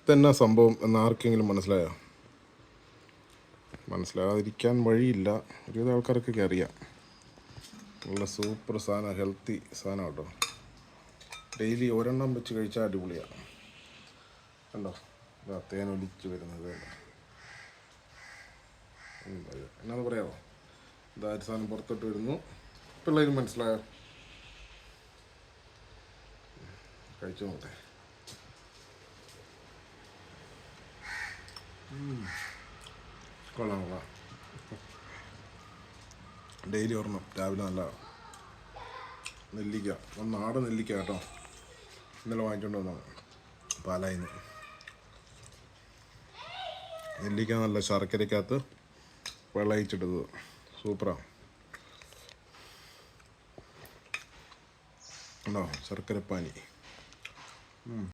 ഇതെന്നാ സംഭവം എന്ന് ആർക്കെങ്കിലും മനസ്സിലായോ? മനസ്സിലാകാതിരിക്കാൻ വഴിയില്ല. ഒരുവിധ ആൾക്കാർക്കൊക്കെ അറിയാം. നല്ല സൂപ്പർ സാധനം, ഹെൽത്തി സാധനം കേട്ടോ. ഡെയിലി ഒരെണ്ണം വെച്ച് കഴിച്ചാൽ അടിപൊളിയാണ്. കണ്ടോ, തേൻ ഒലിച്ച് വരുന്നത് എന്നാന്ന് പറയാമോ? ഇതായ സാധനം പുറത്തോട്ട് വരുന്നു. പിള്ളേര് മനസ്സിലായോ? കഴിച്ചു നോട്ടെ. കൊള്ളാം കൊള്ളാം. ഡെയിലി ഒരെണ്ണം രാവിലെ. നല്ല നെല്ലിക്ക, നാടൻ നെല്ലിക്ക കേട്ടോ. ഇന്നലെ വാങ്ങിക്കൊണ്ട് വന്നതാണ് പാലായിന്ന്. നെല്ലിക്ക നല്ല ശർക്കരക്കകത്ത് വെള്ളയിച്ചിട്ടത്, സൂപ്പറാണ്. ഉണ്ടോ ശർക്കരപ്പാനി.